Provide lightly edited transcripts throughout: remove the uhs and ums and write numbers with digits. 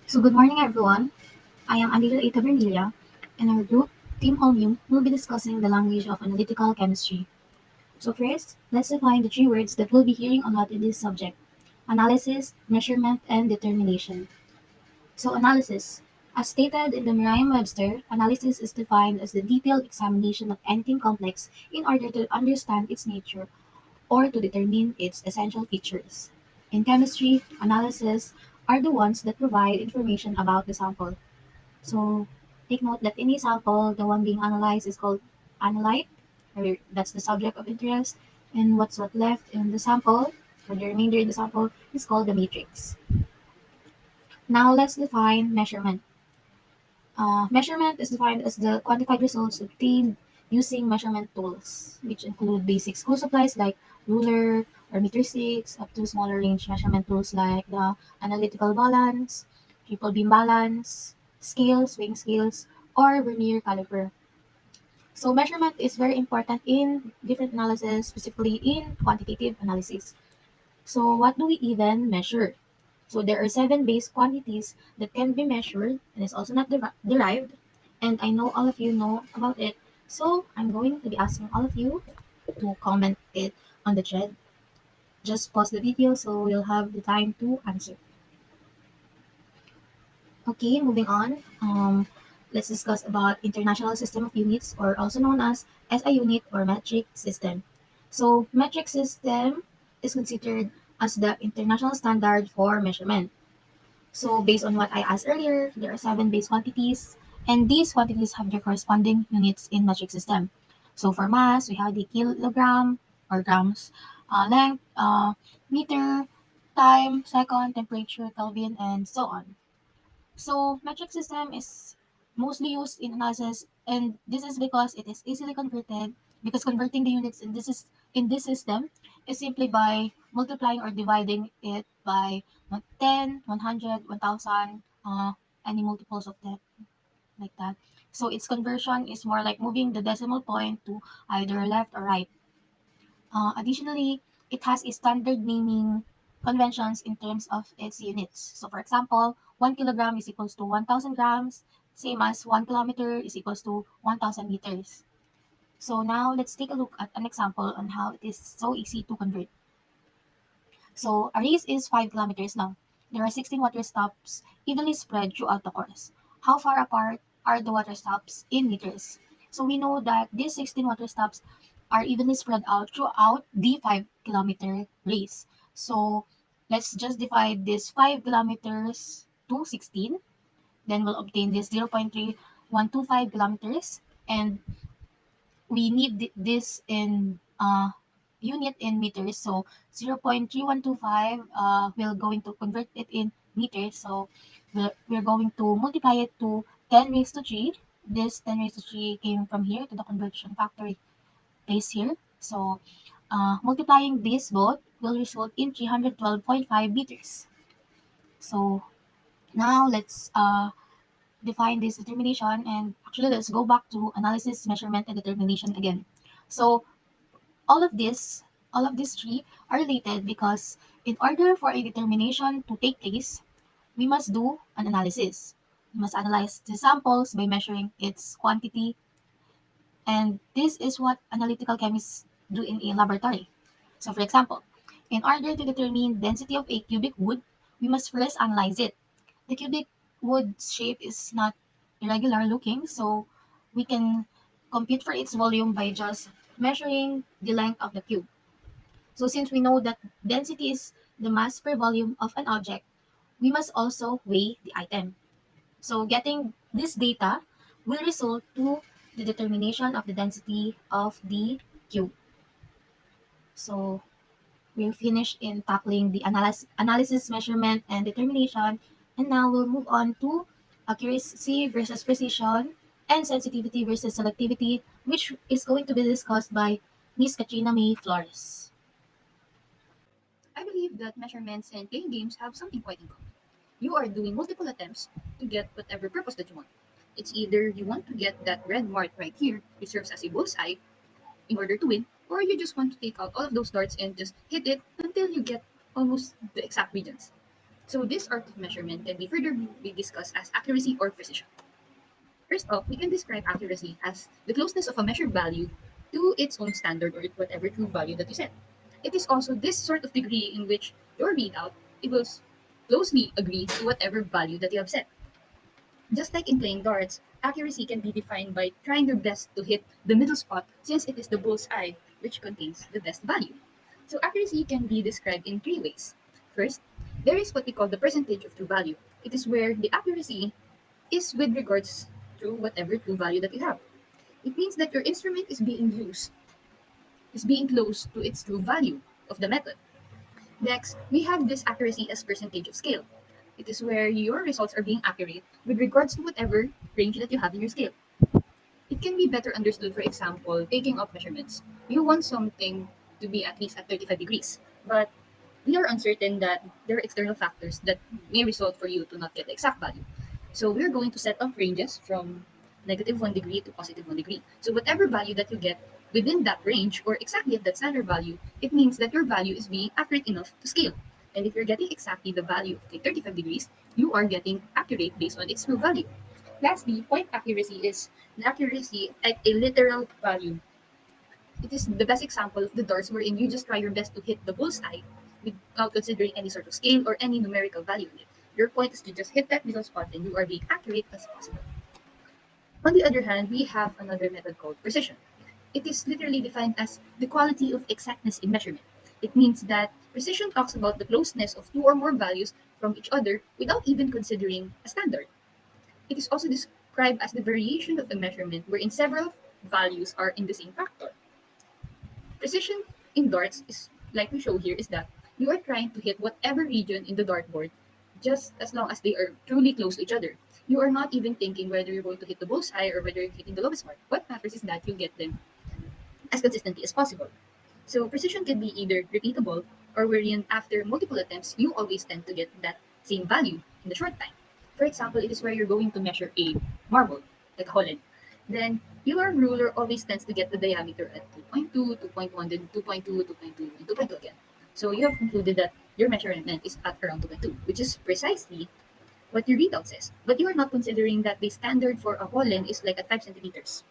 So good morning everyone. I am Analytical Tabernilla, and our group, Team Holmium, will be discussing the language of analytical chemistry. So first, let's define the three words that we'll be hearing a lot in this subject: analysis, measurement, and determination. So analysis. As stated in the Merriam-Webster, analysis is defined as the detailed examination of anything complex in order to understand its nature or to determine its essential features. In chemistry, analysis are the ones that provide information about the sample. So take note that any sample, the one being analyzed is called analyte, or that's the subject of interest, and what left in the sample, or the remainder in the sample, is called the matrix. Now let's define measurement. Measurement is defined as the quantified results obtained using measurement tools, which include basic school supplies like ruler or meter sticks, up to smaller range measurement tools like the analytical balance, triple beam balance, scales, weighing scales, or vernier caliper. So measurement is very important in different analysis, specifically in quantitative analysis. So what do we even measure? So there are seven base quantities that can be measured and is also not derived. And I know all of you know about it. So I'm going to be asking all of you to comment it on the thread. Just pause the video so we'll have the time to answer. Okay, moving on. Let's discuss about International System of Units, or also known as SI unit or metric system. So metric system is considered as the international standard for measurement. So based on what I asked earlier, there are seven base quantities, and these quantities have their corresponding units in metric system. So for mass, we have the kilogram or grams, length, meter, time, second, temperature, Kelvin, and so on. So metric system is mostly used in analysis, and this is because it is easily converted. Because converting the units in this system is simply by multiplying or dividing it by 10, 100, 1000, any multiples of that, like that. So its conversion is more like moving the decimal point to either left or right. Additionally, it has a standard naming conventions in terms of its units. So for example, 1 kilogram is equals to 1000 grams, same as 1 kilometer is equals to 1000 meters. So now let's take a look at an example on how it is so easy to convert. So a race is 5 kilometers long. There are 16 water stops evenly spread throughout the course. How far apart are the water stops in meters? So we know that these 16 water stops are evenly spread out throughout the 5-kilometer race. So let's just divide this 5 kilometers to 16. Then we'll obtain this 0.3125 kilometers. And we need this in unit in meters. So 0.3125, we're going to convert it in meters. So we're going to multiply it to 10 raised to 3. This 10 raised to 3 came from here to the conversion factor place here. So multiplying this both will result in 312.5 meters. So now let's define this determination, and actually let's go back to analysis, measurement, and determination again. So all of this, all of these three are related because in order for a determination to take place, we must do an analysis. We must analyze the samples by measuring its quantity, and this is what analytical chemists do in a laboratory. So for example, in order to determine density of a cubic wood, we must first analyze it. The cubic wood shape is not irregular looking, so we can compute for its volume by just measuring the length of the cube. So since we know that density is the mass per volume of an object, we must also weigh the item. So getting this data will result to the determination of the density of the cube. So we're finished in tackling the analysis, measurement, and determination. And now we'll move on to accuracy versus precision and sensitivity versus selectivity, which is going to be discussed by Miss Katrina Mae Flores. I believe that measurements and playing games have something quite in common. You are doing multiple attempts to get whatever purpose that you want. It's either you want to get that red mark right here, which serves as a bullseye in order to win, or you just want to take out all of those darts and just hit it until you get almost the exact regions. So this art of measurement can be further be discussed as accuracy or precision. First off, we can describe accuracy as the closeness of a measured value to its own standard or whatever true value that you set. It is also this sort of degree in which your readout it will closely agree to whatever value that you have set. Just like in playing darts, accuracy can be defined by trying your best to hit the middle spot since it is the bull's eye which contains the best value. So accuracy can be described in three ways. First, there is what we call the percentage of true value. It is where the accuracy is with regards to whatever true value that you have. It means that your instrument is being close to its true value of the method. Next, we have this accuracy as percentage of scale. It is where your results are being accurate with regards to whatever range that you have in your scale. It can be better understood, for example, taking up measurements. You want something to be at least at 35 degrees, but we are uncertain that there are external factors that may result for you to not get the exact value. So we're going to set up ranges from -1 degree to +1 degree. So whatever value that you get within that range or exactly at that standard value, it means that your value is being accurate enough to scale. And if you're getting exactly the value of the 35 degrees, you are getting accurate based on its true value. Lastly, point accuracy is the accuracy at a literal value. It is the best example of the darts wherein you just try your best to hit the bullseye without considering any sort of scale or any numerical value in it. Your point is to just hit that middle spot and you are being accurate as possible. On the other hand, we have another method called precision. It is literally defined as the quality of exactness in measurement. It means that precision talks about the closeness of two or more values from each other without even considering a standard. It is also described as the variation of a measurement wherein several values are in the same factor. Precision in darts is like we show here is that you are trying to hit whatever region in the dartboard just as long as they are truly close to each other. You are not even thinking whether you're going to hit the bullseye or whether you're hitting the lowest mark. What matters is that you get them as consistently as possible. So precision can be either repeatable or wherein after multiple attempts, you always tend to get that same value in the short time. For example, it is where you're going to measure a marble, like a Holland. Then your ruler always tends to get the diameter at 2.2, 2.1, then 2.2, 2.2, and 2.2 again. So you have concluded that your measurement is at around 2.2, which is precisely what your readout says. But you are not considering that the standard for a Holland is like at 5 centimeters.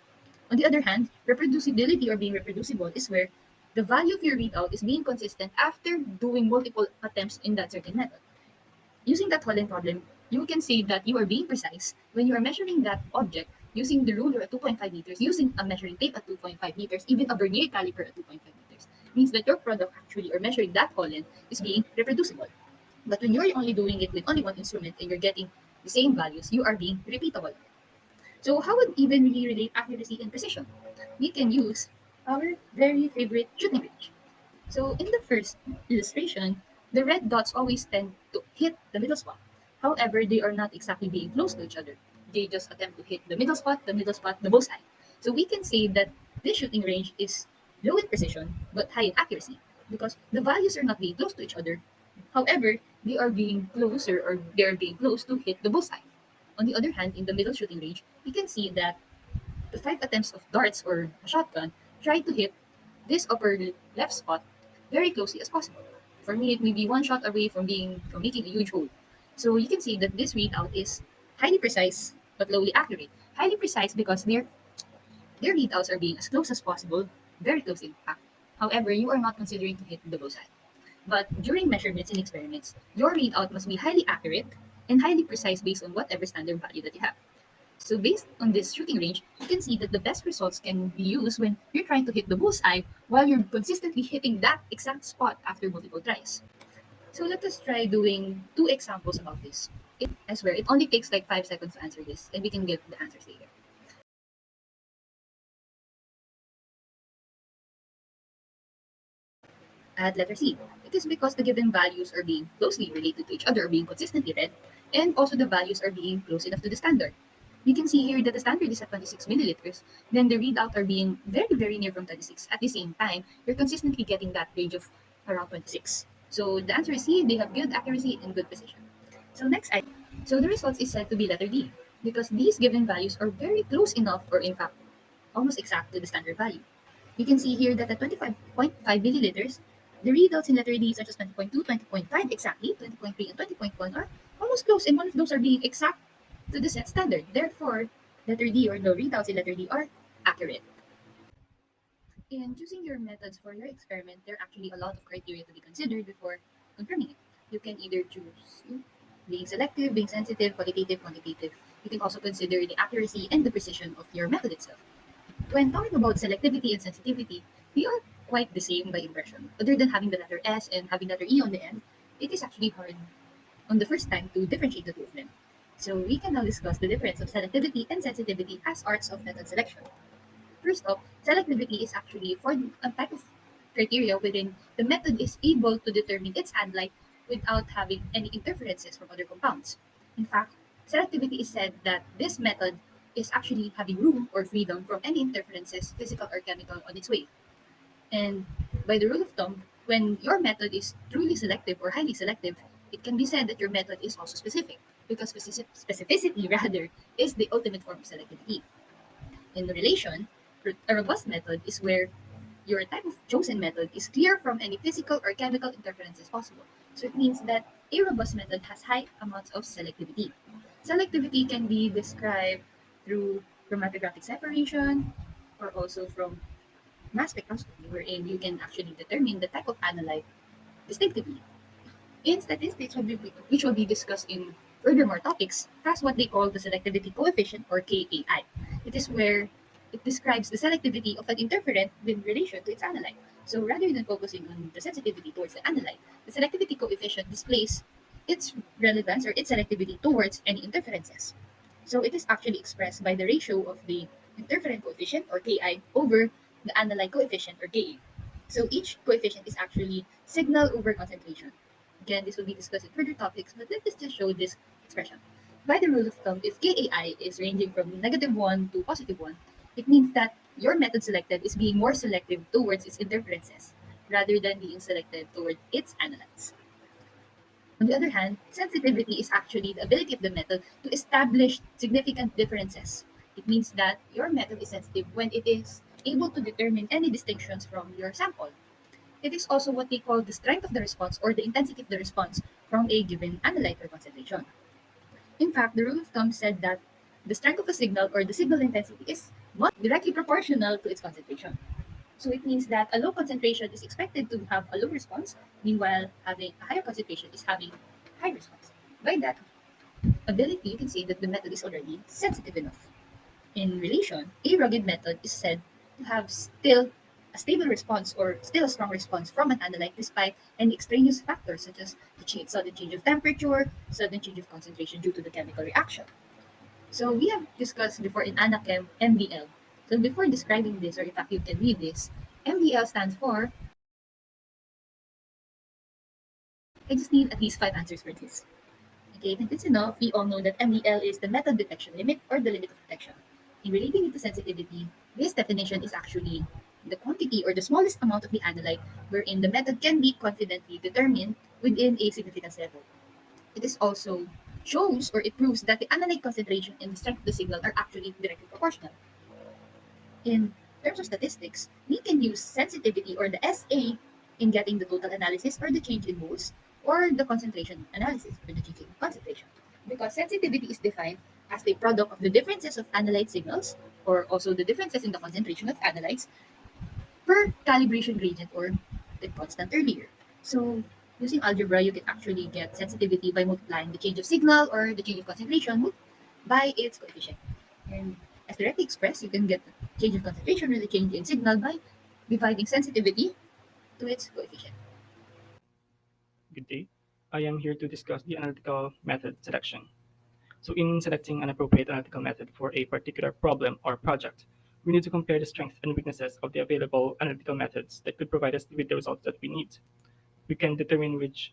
On the other hand, reproducibility or being reproducible is where the value of your readout is being consistent after doing multiple attempts in that certain method. Using that Holland problem, you can say that you are being precise when you are measuring that object using the ruler at 2.5 meters, using a measuring tape at 2.5 meters, even a vernier caliper at 2.5 meters. Means that your product actually or measuring that Holland is being reproducible. But when you're only doing it with only one instrument and you're getting the same values, you are being repeatable. So how would even we relate accuracy and precision? We can use our very favorite shooting range. So in the first illustration, the red dots always tend to hit the middle spot. However, they are not exactly being close to each other. They just attempt to hit the middle spot, the bullseye. So we can say that this shooting range is low in precision but high in accuracy because the values are not being close to each other. However, they are being closer or they are being close to hit the bullseye. On the other hand, in the middle shooting range, we can see that the 5 attempts of darts or a shotgun try to hit this upper left spot very closely as possible. For me, it may be one shot away from making a huge hole. So you can see that this readout is highly precise but lowly accurate. Highly precise because their readouts are being as close as possible, very close in fact. However, you are not considering to hit the bullseye. But during measurements and experiments, your readout must be highly accurate and highly precise based on whatever standard value that you have. So based on this shooting range, you can see that the best results can be used when you're trying to hit the bullseye while you're consistently hitting that exact spot after multiple tries. So let us try doing two examples about this. I swear, it only takes like 5 seconds to answer this, and we can get the answers later. At letter C, it is because the given values are being closely related to each other or being consistently read, and also the values are being close enough to the standard. We can see here that the standard is at 26 milliliters, then the readout are being very, very near from 26. At the same time, you're consistently getting that range of around 26. So the answer is C, they have good accuracy and good precision. So next item. So the results is said to be letter D, because these given values are very close enough or in fact, almost exact to the standard value. We can see here that at 25.5 milliliters, The readouts in letter D, such as 20.2, 20.5 exactly, 20.3, and 20.1 are almost close, and one of those are being exact to the set standard. Therefore, letter D or the readouts in letter D are accurate. In choosing your methods for your experiment, there are actually a lot of criteria to be considered before confirming it. You can either choose being selective, being sensitive, qualitative, quantitative. You can also consider the accuracy and the precision of your method itself. When talking about selectivity and sensitivity, they are quite the same by impression. Other than having the letter S and having letter E on the end, it is actually hard on the first time to differentiate the two of them. So we can now discuss the difference of selectivity and sensitivity as arts of method selection. First off, selectivity is actually for a type of criteria wherein the method is able to determine its analyte without having any interferences from other compounds. In fact, selectivity is said that this method is actually having room or freedom from any interferences, physical or chemical, on its way. And by the rule of thumb, when your method is truly selective or highly selective, it can be said that your method is also specific, because specificity rather is the ultimate form of selectivity. In relation, a robust method is where your type of chosen method is clear from any physical or chemical interferences possible. So it means that a robust method has high amounts of selectivity. Selectivity can be described through chromatographic separation or also from mass spectroscopy, wherein you can actually determine the type of analyte distinctively. In statistics, which will be discussed in furthermore topics, has what they call the selectivity coefficient or KAI. It is where it describes the selectivity of an interferent with relation to its analyte. So rather than focusing on the sensitivity towards the analyte, the selectivity coefficient displays its relevance or its selectivity towards any interferences. So it is actually expressed by the ratio of the interferent coefficient or Ki over the analyte coefficient or Ka. So each coefficient is actually signal over concentration. Again, this will be discussed in further topics, but let us just show this expression. By the rule of thumb, if KAI is ranging from -1 to +1, it means that your method selected is being more selective towards its interferences rather than being selective toward its analytes. On the other hand, sensitivity is actually the ability of the method to establish significant differences. It means that your method is sensitive when it is able to determine any distinctions from your sample. It is also what they call the strength of the response or the intensity of the response from a given analyte or concentration. In fact, the rule of thumb said that the strength of a signal or the signal intensity is directly proportional to its concentration. So it means that a low concentration is expected to have a low response, meanwhile having a higher concentration is having high response. By that ability, you can say that the method is already sensitive enough. In relation, a rugged method is said to have still a stable response or still a strong response from an analyte despite any extraneous factors such as the sudden change of temperature, sudden change of concentration due to the chemical reaction. So we have discussed before in Anachem MDL. So before describing this, or in fact you can read this, MDL stands for, I just need at least five answers for this. Okay, if it's enough, we all know that MDL is the method detection limit or the limit of detection. In relating it to sensitivity, this definition is actually the quantity or the smallest amount of the analyte wherein the method can be confidently determined within a significance level. It is also shows or it proves that the analyte concentration and the strength of the signal are actually directly proportional. In terms of statistics, we can use sensitivity or the SA in getting the total analysis or the change in moles or the concentration analysis or the change in concentration. Because sensitivity is defined as the product of the differences of analyte signals or also the differences in the concentration of analytes per calibration gradient or the constant earlier. So using algebra, you can actually get sensitivity by multiplying the change of signal or the change of concentration by its coefficient. And as directly expressed, you can get the change of concentration or the change in signal by dividing sensitivity to its coefficient. Good day. I am here to discuss the analytical method selection. So in selecting an appropriate analytical method for a particular problem or project, we need to compare the strengths and weaknesses of the available analytical methods that could provide us with the results that we need. We can determine which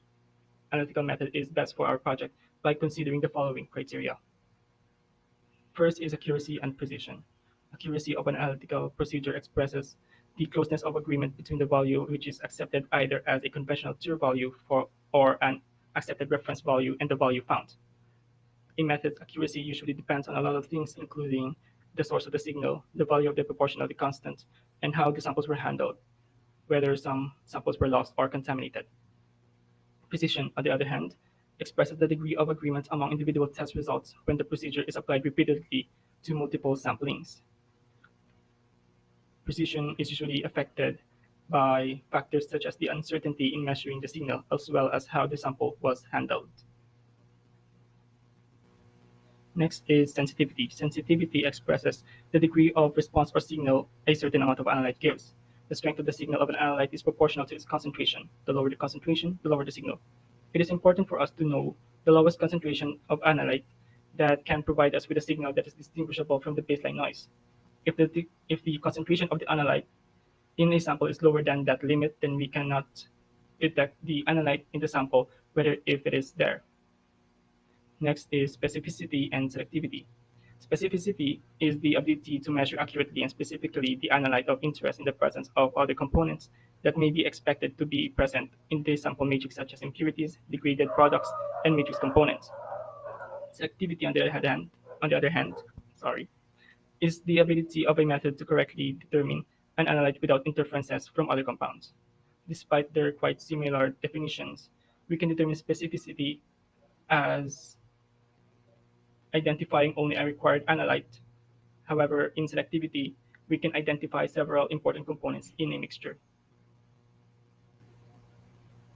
analytical method is best for our project by considering the following criteria. First is accuracy and precision. Accuracy of an analytical procedure expresses the closeness of agreement between the value which is accepted either as a conventional true value for or an accepted reference value and the value found. A method's accuracy usually depends on a lot of things, including the source of the signal, the value of the proportionality constant, and how the samples were handled. whether some samples were lost or contaminated. Precision, on the other hand, expresses the degree of agreement among individual test results when the procedure is applied repeatedly to multiple samplings. Precision is usually affected by factors such as the uncertainty in measuring the signal as well as how the sample was handled. Next is sensitivity. Sensitivity expresses the degree of response or signal a certain amount of analyte gives. The strength of the signal of an analyte is proportional to its concentration. The lower the concentration, the lower the signal. It is important for us to know the lowest concentration of analyte that can provide us with a signal that is distinguishable from the baseline noise. If the concentration of the analyte in a sample is lower than that limit, then we cannot detect the analyte in the sample, whether if it is there. Next is specificity and selectivity. Specificity is the ability to measure accurately and specifically the analyte of interest in the presence of other components that may be expected to be present in the sample matrix, such as impurities, degraded products, and matrix components. Selectivity, on the other hand, sorry, is the ability of a method to correctly determine an analyte without interferences from other compounds. Despite their quite similar definitions, we can determine specificity as identifying only a required analyte. However, in selectivity, we can identify several important components in a mixture.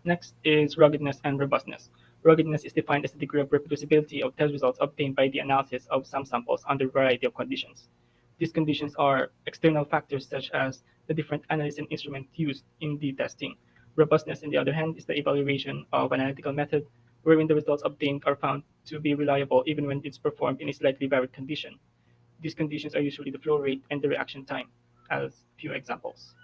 Next is ruggedness and robustness. Ruggedness is defined as the degree of reproducibility of test results obtained by the analysis of some samples under a variety of conditions. These conditions are external factors such as the different analysis and instrument used in the testing. Robustness, on the other hand, is the evaluation of an analytical method wherein the results obtained are found to be reliable even when it's performed in a slightly varied condition. These conditions are usually the flow rate and the reaction time, as few examples.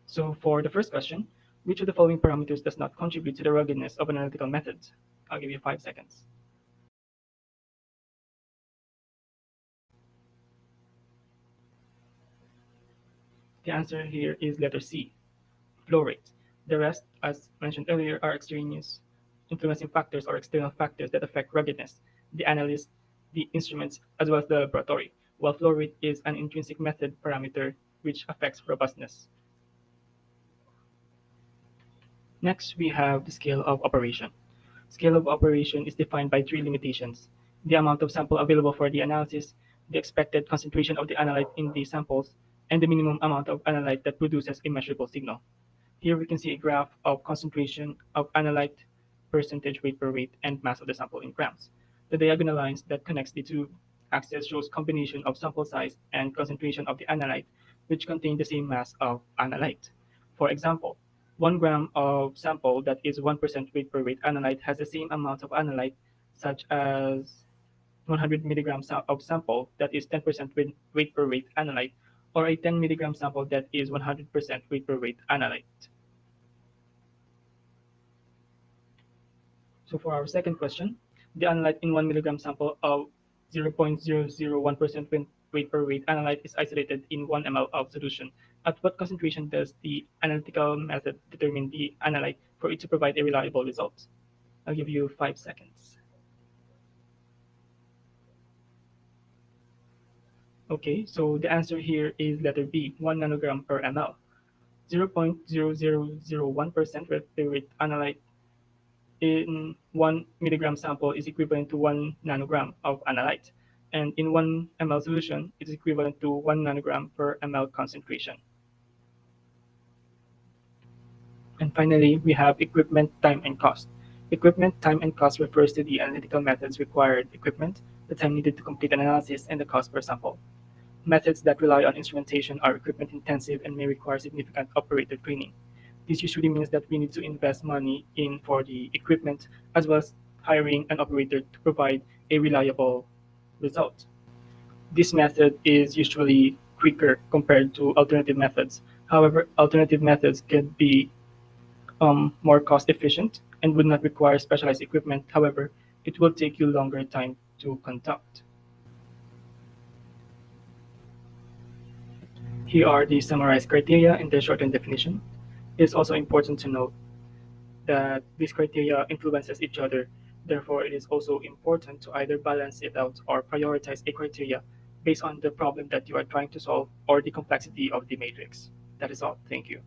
So for the first question, which of the following parameters does not contribute to the ruggedness of an analytical method? I'll give you 5 seconds. The answer here is letter C, flow rate. The rest, as mentioned earlier, are extraneous influencing factors or external factors that affect ruggedness, the analyst, the instruments, as well as the laboratory, while flow rate is an intrinsic method parameter which affects robustness. Next, we have the scale of operation. Scale of operation is defined by three limitations: the amount of sample available for the analysis, the expected concentration of the analyte in the samples, and the minimum amount of analyte that produces a measurable signal. Here we can see a graph of concentration of analyte, percentage weight per weight, and mass of the sample in grams. The diagonal lines that connects the two axes shows combination of sample size and concentration of the analyte, which contain the same mass of analyte. For example, 1 gram of sample that is 1% weight per weight analyte has the same amount of analyte such as 100 milligrams of sample that is 10% weight per weight analyte, or a 10 milligram sample that is 100% weight per weight analyte. So for our second question, the analyte in 1 milligram sample of 0.001% weight per weight analyte is isolated in 1 ml of solution. At what concentration does the analytical method determine the analyte for it to provide a reliable result? I'll give you 5 seconds. Okay, so the answer here is letter B, 1 nanogram per ml. 0.0001% weight per weight analyte in 1 milligram sample is equivalent to 1 nanogram of analyte, and in 1 ml solution, it is equivalent to 1 nanogram per ml concentration. And finally, we have equipment, time, and cost. Equipment, time, and cost refers to the analytical methods required equipment, the time needed to complete an analysis, and the cost per sample. Methods that rely on instrumentation are equipment intensive and may require significant operator training. This usually means that we need to invest money in for the equipment as well as hiring an operator to provide a reliable result. This method is usually quicker compared to alternative methods. However, alternative methods can be more cost efficient and would not require specialized equipment. However, it will take you longer time to conduct. Here are the summarized criteria and the shortened definition. It's also important to note that these criteria influences each other. Therefore, it is also important to either balance it out or prioritize a criteria based on the problem that you are trying to solve or the complexity of the matrix. That is all. Thank you.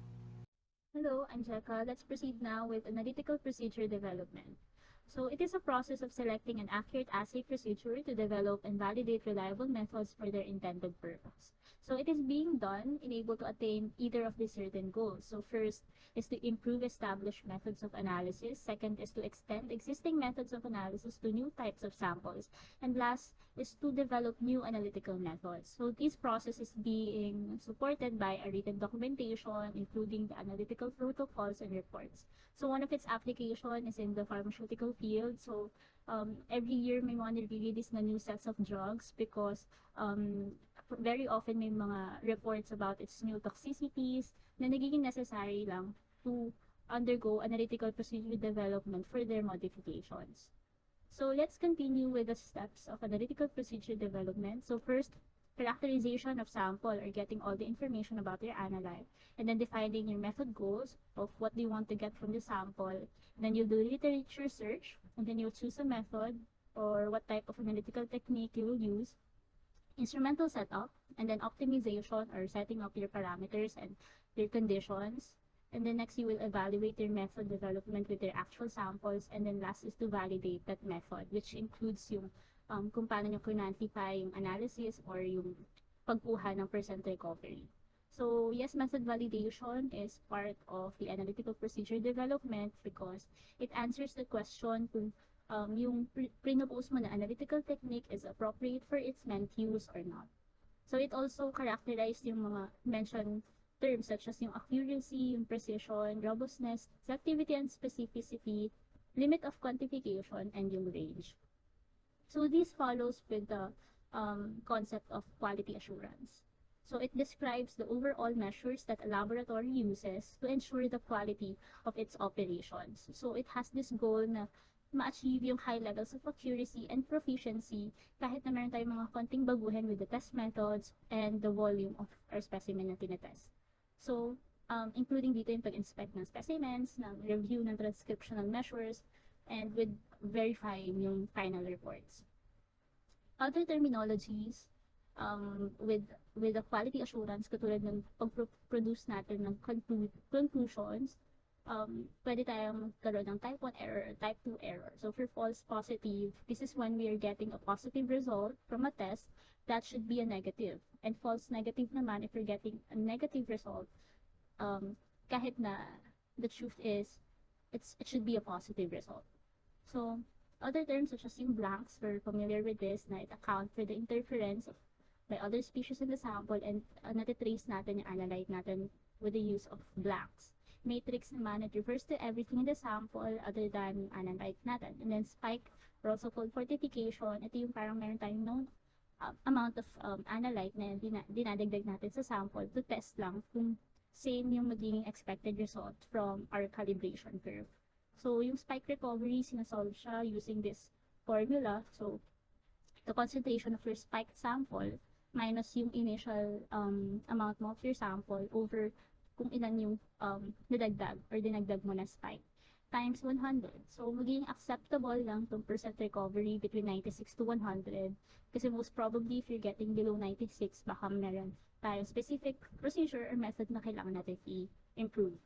Hello, I'm Jeka. Let's proceed now with analytical procedure development. So it is a process of selecting an accurate assay procedure to develop and validate reliable methods for their intended purpose. So it is being done in able to attain either of these certain goals. So first is to improve established methods of analysis. Second is to extend existing methods of analysis to new types of samples. And last is to develop new analytical methods. So this process is being supported by a written documentation, including the analytical protocols and reports. So one of its application is in the pharmaceutical field. So every year may mga nire-release na new sets of drugs because very often may mga reports about its new toxicities na nagiging necessary lang to undergo analytical procedure development for their modifications. So let's continue with the steps of analytical procedure development. So first, characterization of sample or getting all the information about your analyte, and then defining your method goals of what do you want to get from the sample. And then you'll do literature search, and then you'll choose a method or what type of analytical technique you will use, instrumental setup, and then optimization or setting up your parameters and your conditions. And then next, you will evaluate your method development with your actual samples. And then last is to validate that method, which includes yung kung paano nyo quantify yung analysis or yung pagkuha ng percent recovery. So yes, method validation is part of the analytical procedure development because it answers the question kung yung pre-propose mo na analytical technique is appropriate for its meant use or not. So it also characterized yung mga mentioned terms such as yung accuracy, yung precision, robustness, selectivity and specificity, limit of quantification, and yung range. So this follows with the concept of quality assurance. So it describes the overall measures that a laboratory uses to ensure the quality of its operations. So it has this goal na ma-achieve yung high levels of accuracy and proficiency kahit na meron tayong mga konting baguhin with the test methods and the volume of our specimen na tinetest. So, including dito yung pag-inspect ng specimens, ng review ng transcriptional measures, and with verifying yung final reports. Other terminologies with the quality assurance, katulad ng pag-produce natin ng conclusions, pwede tayong magkaroon ng type 1 error or type 2 error. So for false positive, this is when we are getting a positive result from a test that should be a negative. And false negative naman, if you're getting a negative result, kahit na the truth is, it should be a positive result. So other terms such as yung blanks, we're familiar with this, na it account for the interference by other species in the sample and natitrace natin yung analyte natin with the use of blanks. Matrix naman, it refers to everything in the sample other than yung analyte natin. And then spike, or also called fortification, ito yung parang meron tayong known amount of analyte na dinadagdag natin sa sample to test lang kung same yung magiging expected result from our calibration curve. So yung spike recovery, sinasolve siya using this formula. So the concentration of your spiked sample minus yung initial amount mo of your sample over kung ilan yung nadagdag or dinagdag mo na spike times 100. So, magiging acceptable lang itong percent recovery between 96 to 100 kasi most probably if you're getting below 96, baka meron tayong specific procedure or method na kailangan natin i-improve.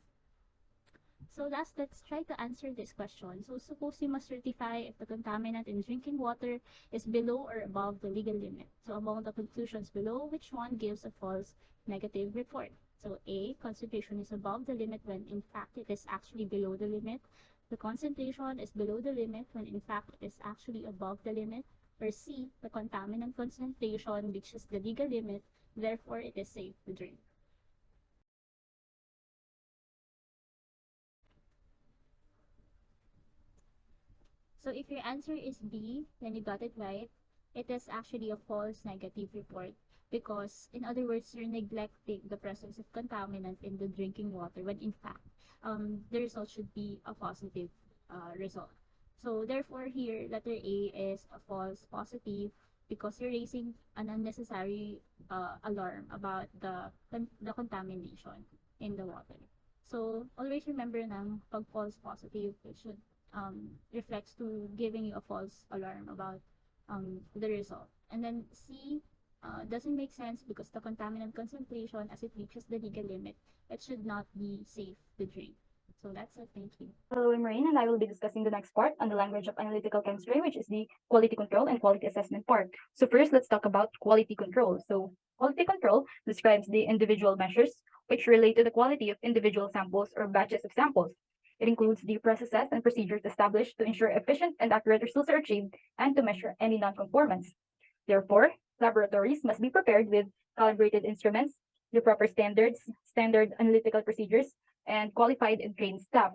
So last, let's try to answer this question. So suppose you must certify if the contaminant in drinking water is below or above the legal limit. So among the conclusions below, which one gives a false negative report? So A, concentration is above the limit when in fact it is actually below the limit. The concentration is below the limit when in fact it is actually above the limit. Or C, the contaminant concentration reaches the legal limit, therefore it is safe to drink. So if your answer is B, then you got it right. It is actually a false negative report because, in other words, you're neglecting the presence of contaminant in the drinking water when in fact, the result should be a positive result. So therefore here, letter A is a false positive because you're raising an unnecessary alarm about the contamination in the water. So always remember ng pag false positive, it should reflects to giving you a false alarm about the result. And then C, doesn't make sense because the contaminant concentration as it reaches the legal limit, it should not be safe to drink. So that's it. Thank you. Hello, I'm Rain, and I will be discussing the next part on the language of analytical chemistry, which is the quality control and quality assessment part. So first, let's talk about quality control. So quality control describes the individual measures which relate to the quality of individual samples or batches of samples. It includes the processes and procedures established to ensure efficient and accurate results are achieved and to measure any nonconformance. Therefore, laboratories must be prepared with calibrated instruments, the proper standards, standard analytical procedures, and qualified and trained staff.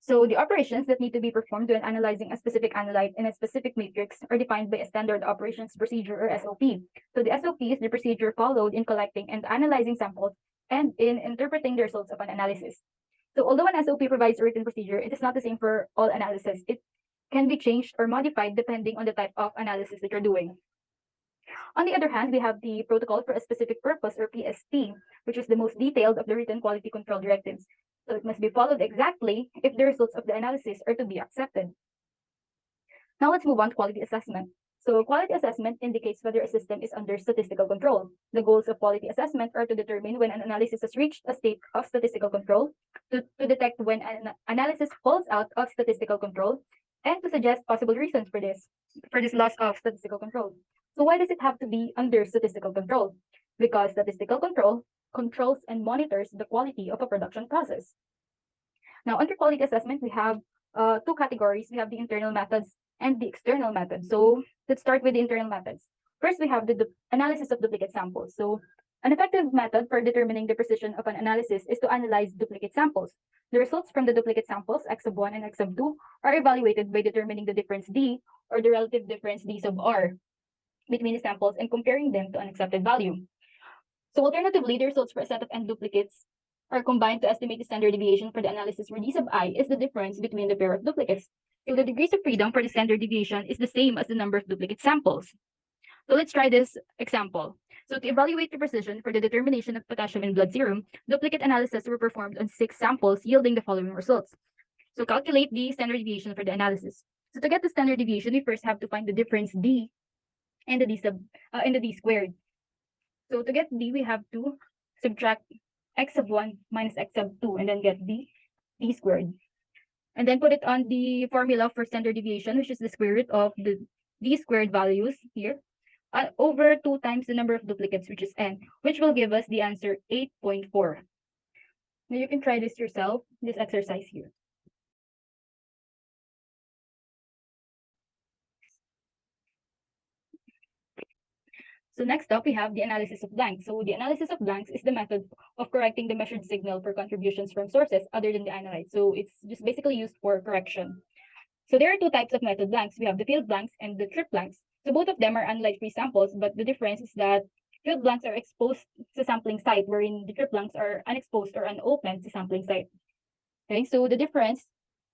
So the operations that need to be performed when analyzing a specific analyte in a specific matrix are defined by a standard operations procedure or SOP. So the SOP is the procedure followed in collecting and analyzing samples and in interpreting the results of an analysis. So although an SOP provides a written procedure, it is not the same for all analysis. It can be changed or modified depending on the type of analysis that you're doing. On the other hand, we have the protocol for a specific purpose or PSP, which is the most detailed of the written quality control directives. So it must be followed exactly if the results of the analysis are to be accepted. Now let's move on to quality assessment. So quality assessment indicates whether a system is under statistical control. The goals of quality assessment are to determine when an analysis has reached a state of statistical control, to detect when an analysis falls out of statistical control, and to suggest possible reasons for this loss of statistical control. So why does it have to be under statistical control? Because statistical control controls and monitors the quality of a production process. Now, under quality assessment, we have two categories. We have the internal methods and the external methods. So let's start with the internal methods. First, we have the analysis of duplicate samples. So an effective method for determining the precision of an analysis is to analyze duplicate samples. The results from the duplicate samples, X sub 1 and X sub 2, are evaluated by determining the difference D, or the relative difference D sub R, between the samples and comparing them to an accepted value. So alternatively, the results for a set of n duplicates are combined to estimate the standard deviation for the analysis where D sub I is the difference between the pair of duplicates. So the degrees of freedom for the standard deviation is the same as the number of duplicate samples. So let's try this example. So to evaluate the precision for the determination of potassium in blood serum, duplicate analyses were performed on 6 samples, yielding the following results. So calculate the standard deviation for the analysis. So to get the standard deviation, we first have to find the difference D and the D squared. So to get D, we have to subtract X sub 1 minus X sub 2 and then get D squared. And then put it on the formula for standard deviation, which is the square root of the D squared values here, over 2 times the number of duplicates, which is n, which will give us the answer 8.4. Now you can try this yourself, this exercise here. So next up, we have the analysis of blanks. So the analysis of blanks is the method of correcting the measured signal for contributions from sources other than the analyte. So it's just basically used for correction. So there are 2 types of method blanks. We have the field blanks and the trip blanks. So both of them are analyte-free samples, but the difference is that field blanks are exposed to sampling site, wherein the trip blanks are unexposed or unopened to sampling site. Okay, so the difference,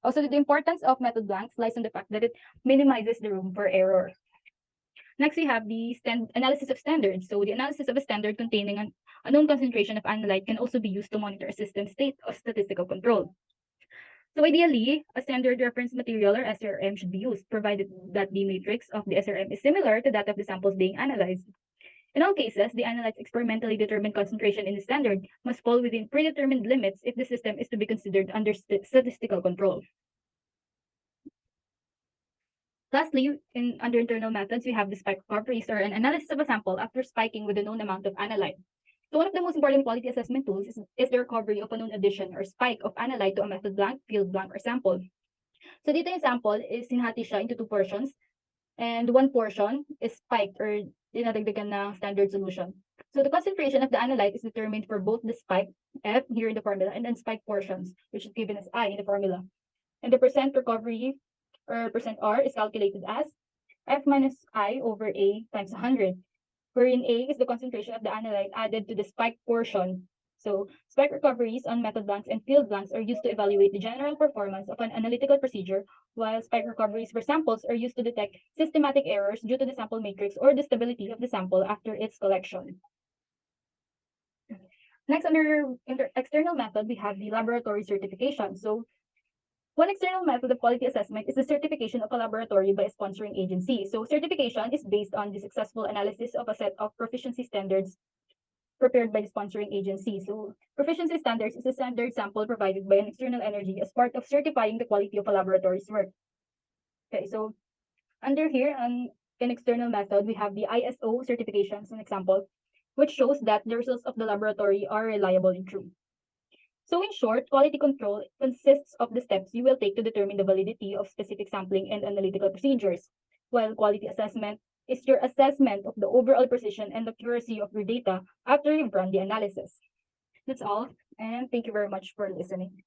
also the importance of method blanks lies on the fact that it minimizes the room for error. Next, we have the analysis of standards. So the analysis of a standard containing an unknown concentration of analyte can also be used to monitor a system's state of statistical control. So ideally, a standard reference material or SRM should be used, provided that the matrix of the SRM is similar to that of the samples being analyzed. In all cases, the analyte's experimentally determined concentration in the standard must fall within predetermined limits if the system is to be considered under statistical control. Lastly, under internal methods, we have the spike recoveries, or an analysis of a sample after spiking with a known amount of analyte. So one of the most important quality assessment tools is the recovery of a known addition or spike of analyte to a method blank, field blank, or sample. So dito yung sample is sinhati siya into 2 portions, and 1 portion is spiked or dinadagdagan ng standard solution. So the concentration of the analyte is determined for both the spike, F, here in the formula, and then spike portions, which is given as I in the formula. And the percent recovery or percent R is calculated as F minus I over A times 100, wherein A is the concentration of the analyte added to the spike portion. So spike recoveries on method blanks and field blanks are used to evaluate the general performance of an analytical procedure, while spike recoveries for samples are used to detect systematic errors due to the sample matrix or the stability of the sample after its collection. Next, under external method, we have the laboratory certification. So One external method of quality assessment is the certification of a laboratory by a sponsoring agency. So certification is based on the successful analysis of a set of proficiency standards prepared by the sponsoring agency. So proficiency standards is a standard sample provided by an external entity as part of certifying the quality of a laboratory's work. Okay, so under here on an external method, we have the ISO certifications, an example, which shows that the results of the laboratory are reliable and true. So in short, quality control consists of the steps you will take to determine the validity of specific sampling and analytical procedures, while quality assessment is your assessment of the overall precision and accuracy of your data after you've run the analysis. That's all, and thank you very much for listening.